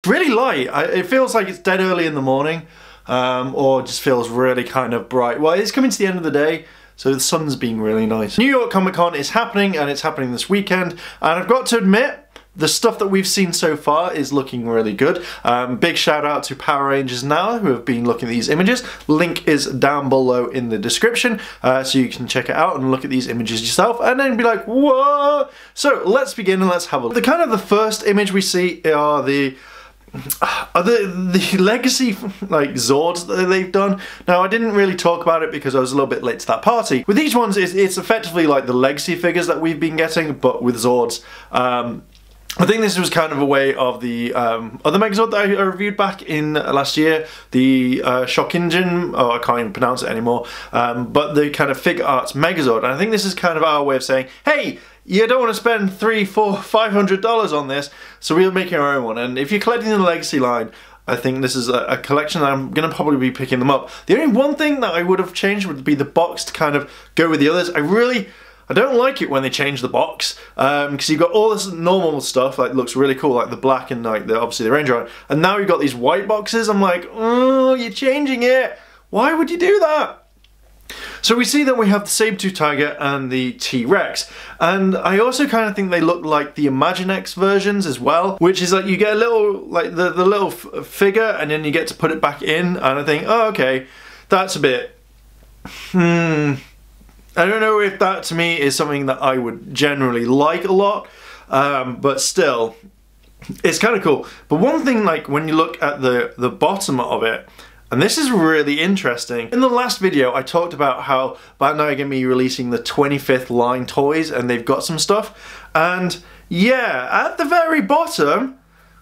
really light. It feels like it's dead early in the morning, or just feels really kind of bright. Well, it's coming to the end of the day, so the sun's being really nice. New York Comic Con is happening, and it's happening this weekend, and I've got to admit, the stuff that we've seen so far is looking really good. Big shout out to Power Rangers Now, who have been looking at these images. Link is down below in the description, so you can check it out and look at these images yourself, and then be like, whoa! So let's begin and let's have a look. The first image we see are the legacy like Zords that they've done. Now, I didn't really talk about it because I was a little bit late to that party. With these ones, it's effectively like the legacy figures that we've been getting, but with Zords. I think this was kind of a way of the other Megazord that I reviewed back in last year, the Shock Engine, oh I can't even pronounce it anymore, but the kind of Fig Arts Megazord, and I think this is kind of our way of saying, hey, you don't want to spend $300, $400, $500 on this, so we're making our own one. And if you're collecting the Legacy line, I think this is a collection that I'm going to probably be picking them up. The only one thing that I would have changed would be the box to kind of go with the others. I don't like it when they change the box, because you've got all this normal stuff, like looks really cool, like the black and like obviously the Ranger, and now you've got these white boxes. I'm like, oh, you're changing it. Why would you do that? So we see that we have the Saber-Tooth Tiger and the T-Rex, and I also kind of think they look like the Imaginext versions as well, which is like you get a little, like the little figure, and then you get to put it back in, and I think, oh, okay, that's a bit, I don't know if that to me is something that I would generally like a lot, but still, it's kind of cool. But one thing, like when you look at the bottom of it, and this is really interesting. In the last video, I talked about how Bandai are going to be releasing the 25th line toys, and they've got some stuff. And yeah, at the very bottom,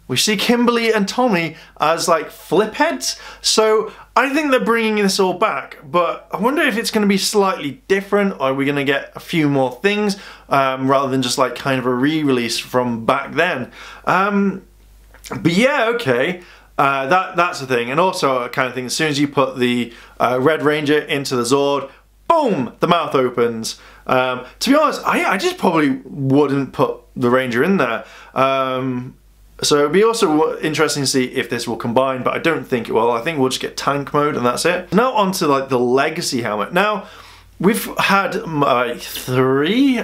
we see Kimberly and Tommy as like flip heads. So I think they're bringing this all back, but I wonder if it's going to be slightly different, or are we going to get a few more things rather than just like kind of a re-release from back then. But yeah, okay. That's the thing, and also I kind of think as soon as you put the Red Ranger into the Zord, boom, the mouth opens. To be honest, I just probably wouldn't put the Ranger in there. So it'd be also interesting to see if this will combine, but I don't think it will. I think we'll just get tank mode and that's it. Now onto like the Legacy helmet. Now we've had three.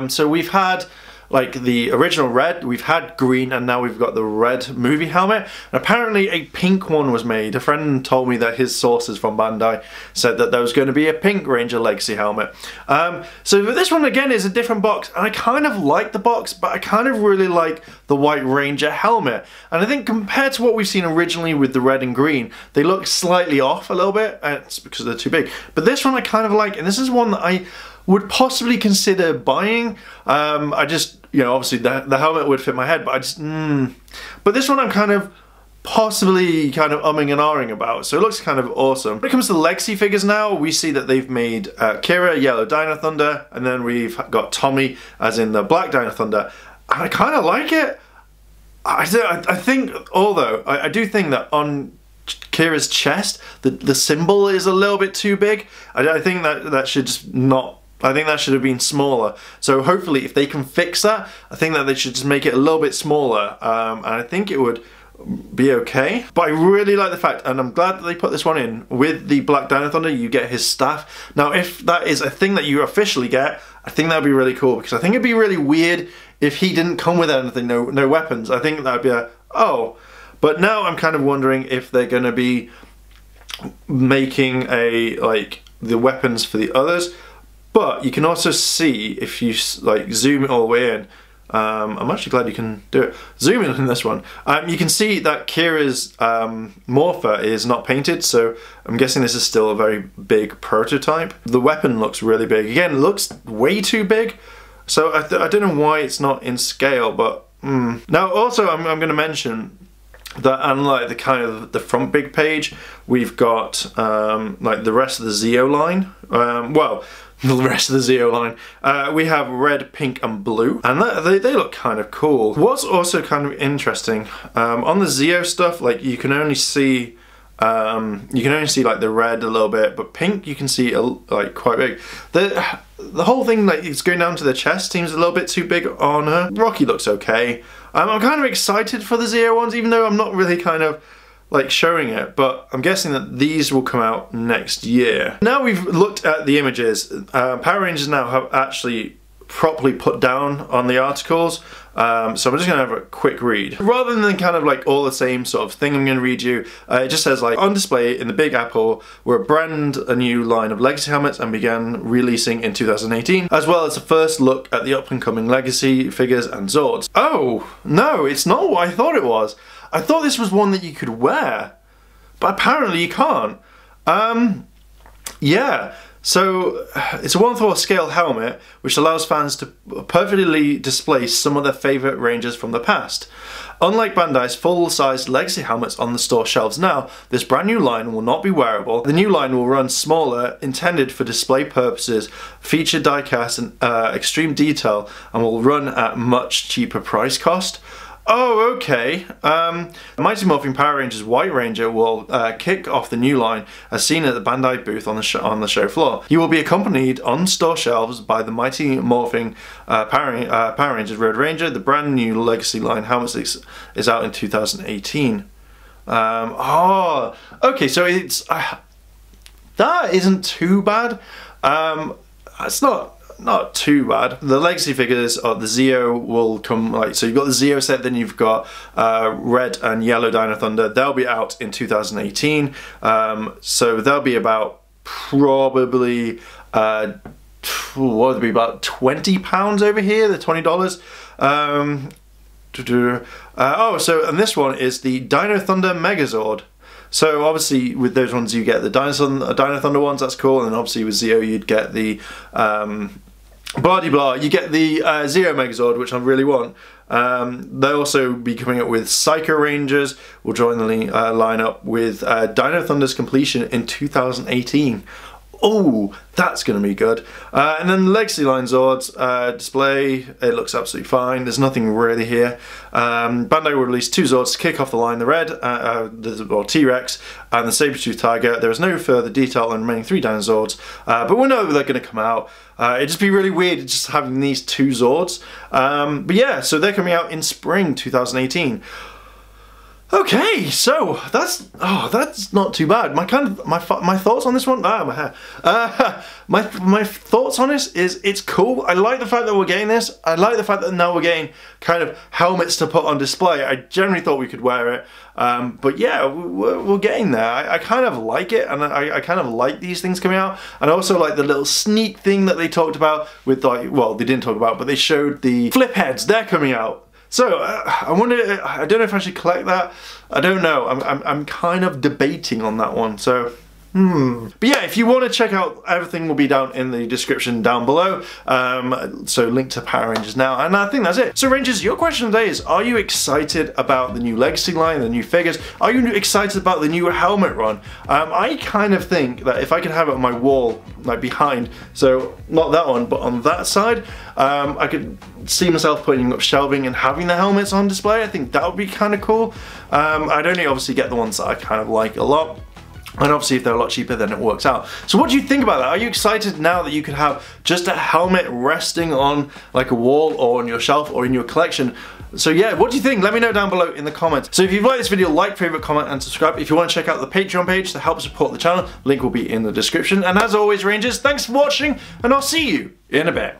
So we've had like the original red, we've had green, and now we've got the red movie helmet. And apparently a pink one was made. A friend told me that his sources from Bandai said that there was going to be a pink Ranger Legacy helmet. So this one again is a different box, and I kind of like the box, but I kind of really like the White Ranger helmet. And I think compared to what we've seen originally with the red and green, they look slightly off a little bit, and it's because they're too big. But this one I kind of like, and this is one that I would possibly consider buying. I just, you know, obviously the helmet would fit my head, but I just, But this one I'm kind of possibly kind of umming and ahhing about, so it looks kind of awesome. When it comes to the Legacy figures now, we see that they've made Kira, Yellow Dino Thunder, and then we've got Tommy, as in the Black Dino Thunder. And I kind of like it. I think, although, I do think that on Kira's chest, the symbol is a little bit too big. I think that should just not, I think that should have been smaller. So hopefully if they can fix that, I think that they should just make it a little bit smaller, and I think it would be okay. But I really like the fact, and I'm glad that they put this one in, with the Black Dino Thunder you get his staff. Now if that is a thing that you officially get, I think that would be really cool, because I think it'd be really weird if he didn't come with anything, no weapons. I think that would be a, oh. But now I'm kind of wondering if they're going to be making a, like, the weapons for the others. But you can also see, if you like zoom it all the way in, I'm actually glad you can do it. Zoom in this one. You can see that Kira's morpher is not painted, so I'm guessing this is still a very big prototype. The weapon looks really big. Again, it looks way too big, so I don't know why it's not in scale, but Now also I'm going to mention that unlike the kind of the front big page, we've got like the rest of the Zeo line, well, the rest of the Zeo line, we have red, pink and blue, and they look kind of cool. What's also kind of interesting, on the Zeo stuff, like you can only see like the red a little bit, but pink you can see like quite big. the whole thing, like, it's going down to the chest seems a little bit too big on her. Rocky looks okay. I'm kind of excited for the Zeo ones, even though I'm not really kind of like showing it, but I'm guessing that these will come out next year. Now we've looked at the images, Power Rangers now have actually properly put down on the articles, so I'm just going to have a quick read. Rather than kind of like all the same sort of thing I'm going to read you, it just says like, on display in the Big Apple were a new line of Legacy helmets and began releasing in 2018, as well as a first look at the up and coming Legacy figures and Zords. Oh, no, it's not what I thought it was. I thought this was one that you could wear, but apparently you can't. Yeah. So, it's a 1/4 scale helmet, which allows fans to perfectly display some of their favourite Rangers from the past. Unlike Bandai's full-sized Legacy helmets on the store shelves now, this brand new line will not be wearable. The new line will run smaller, intended for display purposes, feature diecast and extreme detail, and will run at much cheaper price cost. Oh, okay. Mighty Morphin Power Rangers White Ranger will kick off the new line as seen at the Bandai booth on the show floor. He will be accompanied on store shelves by the Mighty Morphin Power Rangers Red Ranger. The brand new Legacy line helmet is out in 2018. Oh, okay, so it's that isn't too bad. It's not too bad. The Legacy figures of the Zeo will come, like, so you've got the Zeo set, then you've got red and yellow Dino Thunder. They'll be out in 2018, so they'll be about probably what would it be, about £20 over here, the $20. Oh, so, and this one is the Dino Thunder Megazord. So obviously with those ones you get the Dino Thunder ones, that's cool, and then obviously with Zeo you'd get the blah-de-blah, you get the Zeo Megazord, which I really want. They'll also be coming up with Psycho Rangers, will join the lineup with Dino Thunder's completion in 2018. Oh, that's going to be good. And then the Legacy line Zords display, it looks absolutely fine. There's nothing really here. Bandai will release 2 Zords to kick off the line, the red, or T-Rex, and the Saber-Tooth Tiger. There is no further detail on the remaining 3 Dino Zords, but we know they're going to come out. It'd just be really weird just having these 2 Zords. But yeah, so they're coming out in spring 2018. Okay, so that's not too bad. My thoughts on this one. My hair. My thoughts on this is it's cool. I like the fact that we're getting this. I like the fact that now we're getting kind of helmets to put on display. I generally thought we could wear it, but yeah, we're getting there. I kind of like it, and I kind of like these things coming out. And I also like the little sneak thing that they talked about with, like, well, they didn't talk about, but they showed the flip heads. They're coming out. So I wonder. I don't know if I should collect that. I don't know. I'm kind of debating on that one. So. But yeah, if you want to check out, everything will be down in the description down below. So link to Power Rangers now, and I think that's it. So Rangers, your question today is, are you excited about the new Legacy line, the new figures? Are you excited about the new helmet run? I kind of think that if I could have it on my wall, like behind, so not that one, but on that side, I could see myself putting up shelving and having the helmets on display. I think that would be kind of cool. I'd only obviously get the ones that I kind of like a lot. And obviously if they're a lot cheaper, then it works out. So what do you think about that? Are you excited now that you could have just a helmet resting on like a wall or on your shelf or in your collection? So yeah, what do you think? Let me know down below in the comments. So if you've liked this video, like, favorite, comment, and subscribe. If you want to check out the Patreon page to help support the channel, link will be in the description. And as always, Rangers, thanks for watching, and I'll see you in a bit.